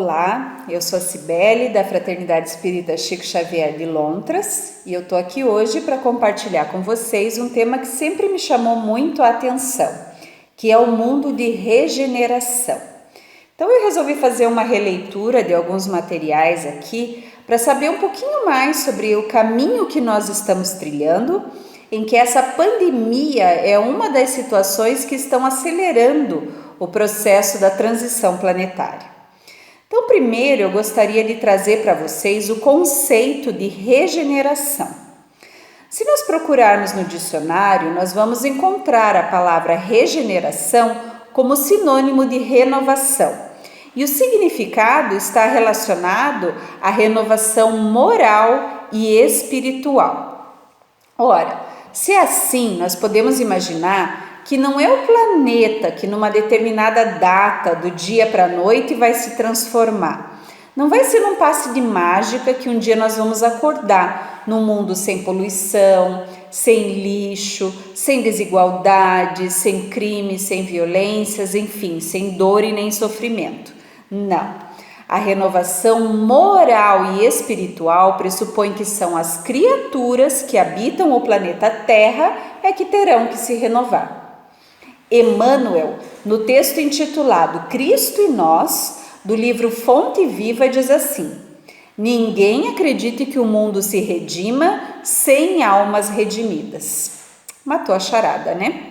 Olá, eu sou a Cibele da Fraternidade Espírita Chico Xavier de Lontras e eu estou aqui hoje para compartilhar com vocês um tema que sempre me chamou muito a atenção, que é o mundo de regeneração. Então eu resolvi fazer uma releitura de alguns materiais aqui para saber um pouquinho mais sobre o caminho que nós estamos trilhando, em que essa pandemia é uma das situações que estão acelerando o processo da transição planetária. Então, primeiro eu gostaria de trazer para vocês o conceito de regeneração. Se nós procurarmos no dicionário, nós vamos encontrar a palavra regeneração como sinônimo de renovação. E o significado está relacionado à renovação moral e espiritual. Ora, se é assim, nós podemos imaginar que não é o planeta que numa determinada data do dia para a noite vai se transformar. Não vai ser num passe de mágica que um dia nós vamos acordar num mundo sem poluição, sem lixo, sem desigualdade, sem crime, sem violências, enfim, sem dor e nem sofrimento. Não. A renovação moral e espiritual pressupõe que são as criaturas que habitam o planeta Terra é que terão que se renovar. Emmanuel, no texto intitulado Cristo e Nós, do livro Fonte Viva, diz assim: ninguém acredite que o mundo se redima sem almas redimidas. Matou a charada, né?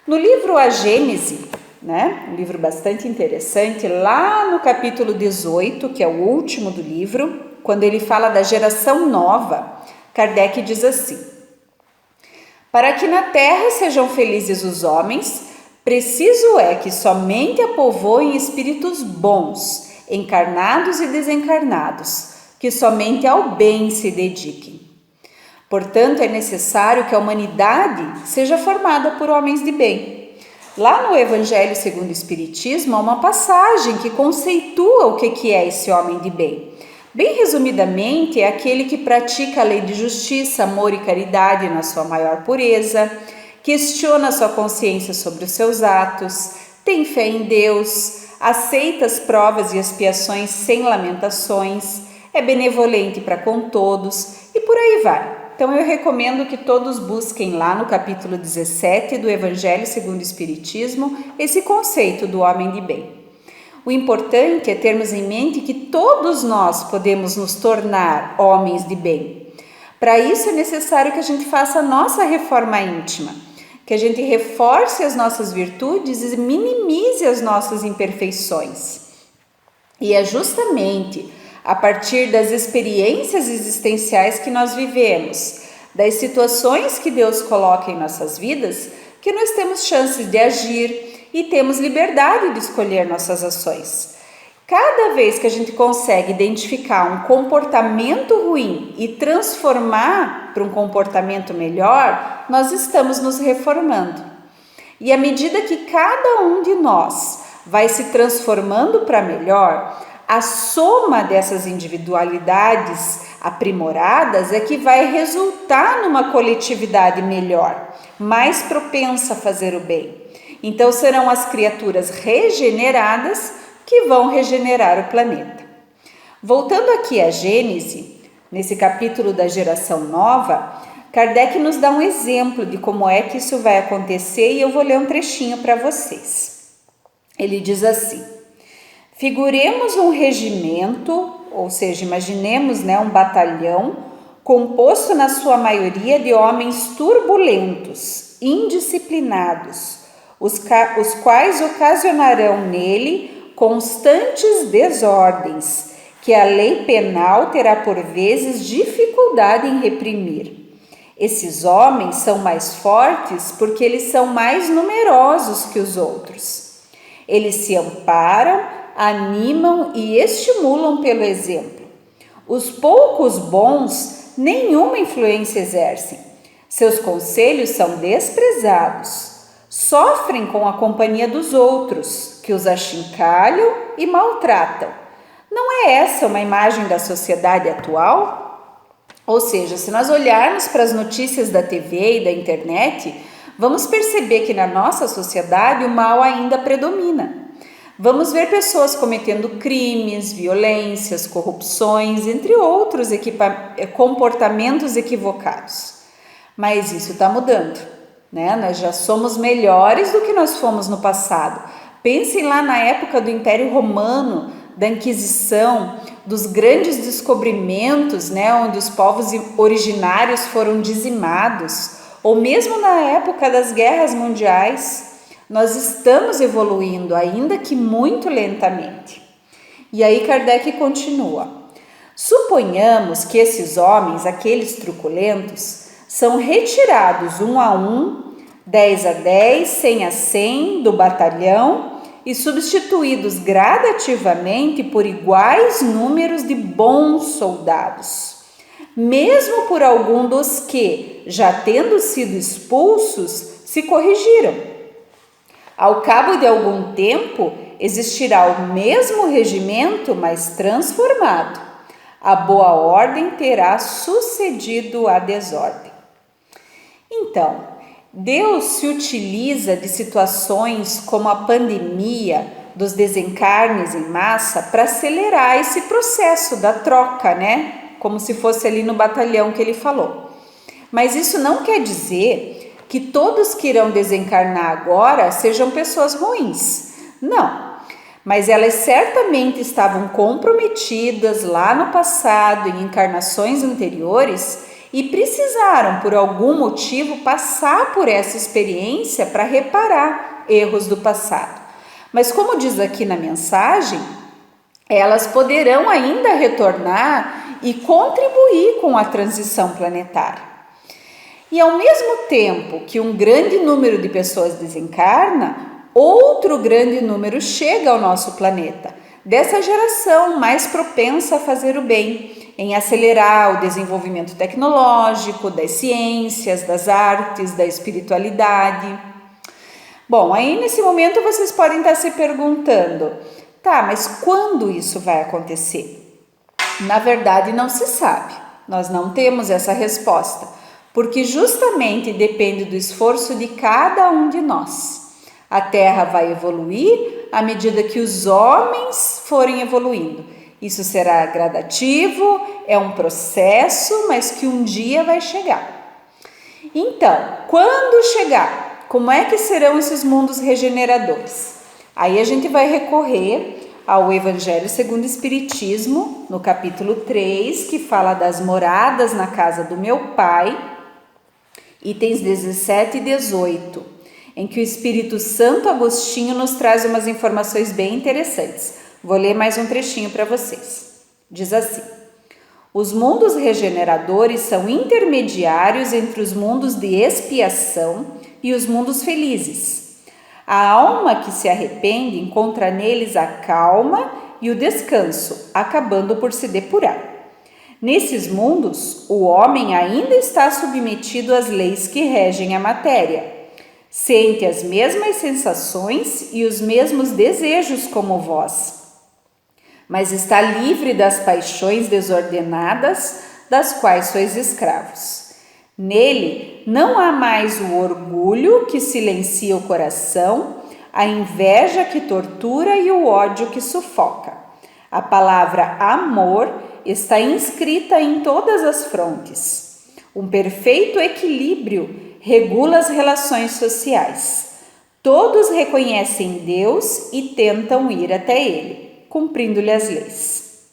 No livro A Gênese, um livro bastante interessante, lá no capítulo 18, que é o último do livro, quando ele fala da geração nova, Kardec diz assim: para que na terra sejam felizes os homens, preciso é que somente a povoem espíritos bons, encarnados e desencarnados, que somente ao bem se dediquem. Portanto, é necessário que a humanidade seja formada por homens de bem. Lá no Evangelho segundo o Espiritismo, há uma passagem que conceitua o que é esse homem de bem. Bem resumidamente, é aquele que pratica a lei de justiça, amor e caridade na sua maior pureza, questiona sua consciência sobre os seus atos, tem fé em Deus, aceita as provas e expiações sem lamentações, é benevolente para com todos e por aí vai. Então eu recomendo que todos busquem lá no capítulo 17 do Evangelho segundo o Espiritismo esse conceito do homem de bem. O importante é termos em mente que todos nós podemos nos tornar homens de bem. Para isso é necessário que a gente faça a nossa reforma íntima, que a gente reforce as nossas virtudes e minimize as nossas imperfeições. E é justamente a partir das experiências existenciais que nós vivemos, das situações que Deus coloca em nossas vidas, que nós temos chances de agir e temos liberdade de escolher nossas ações. Cada vez que a gente consegue identificar um comportamento ruim e transformar para um comportamento melhor, nós estamos nos reformando. E à medida que cada um de nós vai se transformando para melhor, a soma dessas individualidades aprimoradas é que vai resultar numa coletividade melhor, mais propensa a fazer o bem. Então serão as criaturas regeneradas que vão regenerar o planeta. Voltando aqui à Gênese, nesse capítulo da geração nova, Kardec nos dá um exemplo de como é que isso vai acontecer e eu vou ler um trechinho para vocês. Ele diz assim: figuremos um regimento, ou seja, imaginemos um batalhão composto na sua maioria de homens turbulentos, indisciplinados, os quais ocasionarão nele constantes desordens, que a lei penal terá por vezes dificuldade em reprimir. Esses homens são mais fortes porque eles são mais numerosos que os outros. Eles se amparam, animam e estimulam pelo exemplo. Os poucos bons nenhuma influência exercem. Seus conselhos são desprezados. Sofrem com a companhia dos outros, que os achincalham e maltratam. Não é essa uma imagem da sociedade atual? Ou seja, se nós olharmos para as notícias da TV e da internet, vamos perceber que na nossa sociedade o mal ainda predomina. Vamos ver pessoas cometendo crimes, violências, corrupções, entre outros comportamentos equivocados. Mas isso está mudando, né? Nós já somos melhores do que nós fomos no passado. Pensem lá na época do Império Romano, da Inquisição, dos grandes descobrimentos, né? Onde os povos originários foram dizimados, ou mesmo na época das guerras mundiais. Nós estamos evoluindo, ainda que muito lentamente. E aí Kardec continua. Suponhamos que esses homens, aqueles truculentos, são retirados um a um, 10 a 10, 100 a 100 do batalhão e substituídos gradativamente por iguais números de bons soldados. Mesmo por algum dos que, já tendo sido expulsos, se corrigiram. Ao cabo de algum tempo, existirá o mesmo regimento, mas transformado. A boa ordem terá sucedido à desordem. Então, Deus se utiliza de situações como a pandemia, dos desencarnes em massa, para acelerar esse processo da troca, né? Como se fosse ali no batalhão que ele falou. Mas isso não quer dizer que todos que irão desencarnar agora sejam pessoas ruins. Não, mas elas certamente estavam comprometidas lá no passado, em encarnações anteriores, e precisaram, por algum motivo, passar por essa experiência para reparar erros do passado. Mas como diz aqui na mensagem, elas poderão ainda retornar e contribuir com a transição planetária. E ao mesmo tempo que um grande número de pessoas desencarna, outro grande número chega ao nosso planeta, dessa geração mais propensa a fazer o bem, em acelerar o desenvolvimento tecnológico, das ciências, das artes, da espiritualidade. Bom, aí nesse momento vocês podem estar se perguntando, tá, mas quando isso vai acontecer? Na verdade, não se sabe, nós não temos essa resposta, porque justamente depende do esforço de cada um de nós. A Terra vai evoluir à medida que os homens forem evoluindo. Isso será gradativo, é um processo, mas que um dia vai chegar. Então, quando chegar, como é que serão esses mundos regeneradores? Aí a gente vai recorrer ao Evangelho segundo o Espiritismo, no capítulo 3, que fala das moradas na casa do meu Pai, itens 17 e 18, em que o Espírito Santo Agostinho nos traz umas informações bem interessantes. Vou ler mais um trechinho para vocês. Diz assim: os mundos regeneradores são intermediários entre os mundos de expiação e os mundos felizes. A alma que se arrepende encontra neles a calma e o descanso, acabando por se depurar. Nesses mundos, o homem ainda está submetido às leis que regem a matéria. Sente as mesmas sensações e os mesmos desejos como vós, mas está livre das paixões desordenadas das quais sois escravos. Nele não há mais o orgulho que silencia o coração, a inveja que tortura e o ódio que sufoca. A palavra amor está inscrita em todas as frontes. Um perfeito equilíbrio regula as relações sociais. Todos reconhecem Deus e tentam ir até Ele, cumprindo-lhe as leis.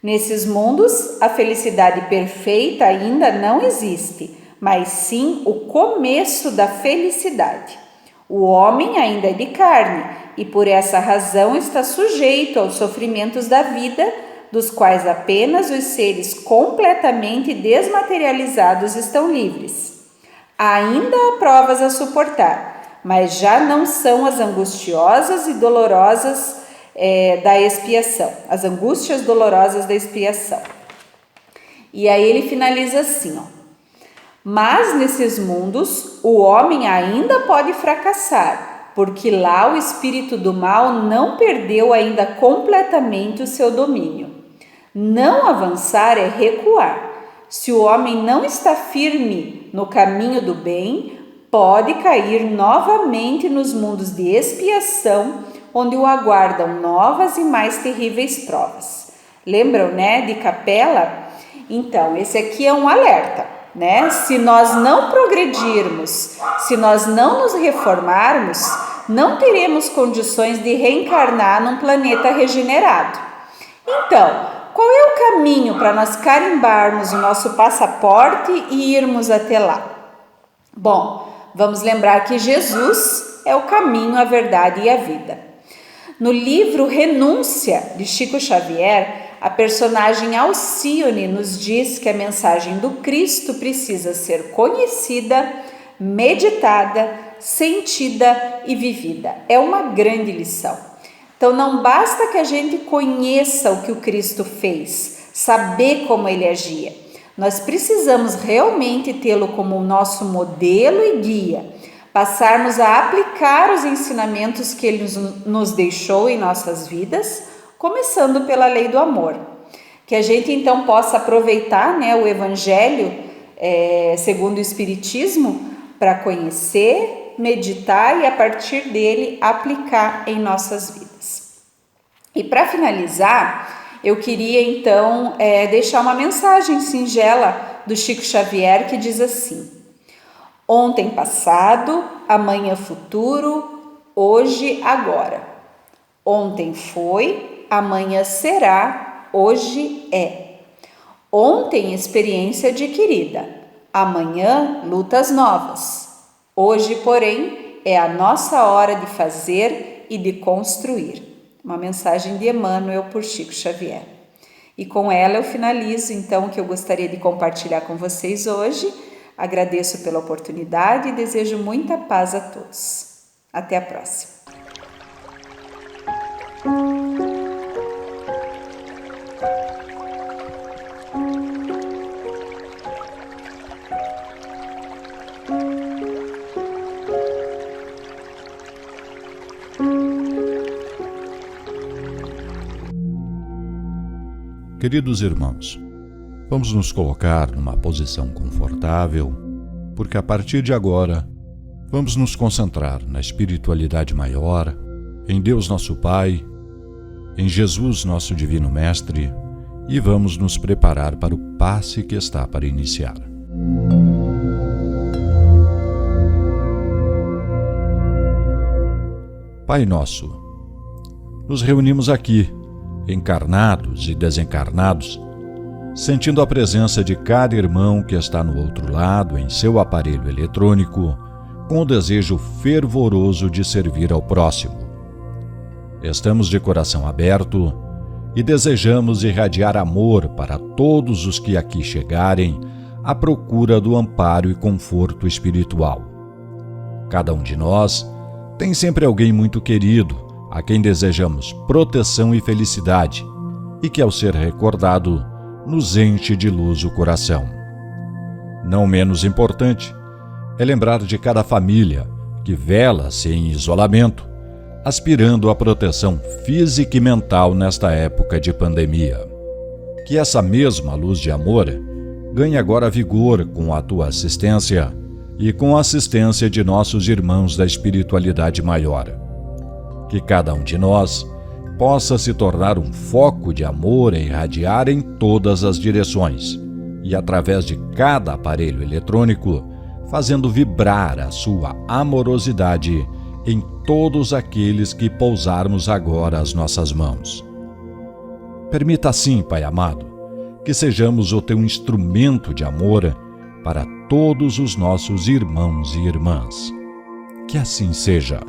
Nesses mundos, a felicidade perfeita ainda não existe, mas sim o começo da felicidade. O homem ainda é de carne e por essa razão está sujeito aos sofrimentos da vida, dos quais apenas os seres completamente desmaterializados estão livres. Ainda há provas a suportar, mas já não são as angustiosas e dolorosas da expiação, as angústias dolorosas da expiação. E aí ele finaliza assim, ó: mas nesses mundos o homem ainda pode fracassar, porque lá o espírito do mal não perdeu ainda completamente o seu domínio. Não avançar é recuar. Se o homem não está firme no caminho do bem, pode cair novamente nos mundos de expiação, onde o aguardam novas e mais terríveis provas. Lembram, né, de Capela? Então, esse aqui é um alerta, né? Se nós não progredirmos, se nós não nos reformarmos, não teremos condições de reencarnar num planeta regenerado. Então, qual é o caminho para nós carimbarmos o nosso passaporte e irmos até lá? Bom, vamos lembrar que Jesus é o caminho, a verdade e a vida. No livro Renúncia, de Chico Xavier, a personagem Alcione nos diz que a mensagem do Cristo precisa ser conhecida, meditada, sentida e vivida. É uma grande lição. Então não basta que a gente conheça o que o Cristo fez, saber como ele agia. Nós precisamos realmente tê-lo como o nosso modelo e guia, passarmos a aplicar os ensinamentos que ele nos deixou em nossas vidas, começando pela lei do amor. Que a gente então possa aproveitar, né, o Evangelho segundo o Espiritismo para conhecer, meditar e a partir dele aplicar em nossas vidas. E para finalizar, eu queria então deixar uma mensagem singela do Chico Xavier que diz assim: ontem passado, amanhã futuro, hoje agora. Ontem foi, amanhã será, hoje é. Ontem experiência adquirida, amanhã lutas novas. Hoje, porém, é a nossa hora de fazer e de construir. Uma mensagem de Emmanuel por Chico Xavier. E com ela eu finalizo então o que eu gostaria de compartilhar com vocês hoje. Agradeço pela oportunidade e desejo muita paz a todos. Até a próxima. Queridos irmãos, vamos nos colocar numa posição confortável, porque a partir de agora vamos nos concentrar na espiritualidade maior, em Deus nosso Pai, em Jesus nosso Divino Mestre, e vamos nos preparar para o passe que está para iniciar. Pai nosso, nos reunimos aqui, encarnados e desencarnados, sentindo a presença de cada irmão que está no outro lado em seu aparelho eletrônico, com o desejo fervoroso de servir ao próximo. Estamos de coração aberto e desejamos irradiar amor para todos os que aqui chegarem à procura do amparo e conforto espiritual. Cada um de nós tem sempre alguém muito querido, a quem desejamos proteção e felicidade, e que, ao ser recordado, nos enche de luz o coração. Não menos importante é lembrar de cada família que vela-se em isolamento, aspirando à proteção física e mental nesta época de pandemia. Que essa mesma luz de amor ganhe agora vigor com a tua assistência e com a assistência de nossos irmãos da espiritualidade maior. Que cada um de nós possa se tornar um foco de amor a irradiar em todas as direções e, através de cada aparelho eletrônico, fazendo vibrar a sua amorosidade em todos aqueles que pousarmos agora as nossas mãos. Permita assim, Pai amado, que sejamos o teu instrumento de amor para todos os nossos irmãos e irmãs. Que assim seja.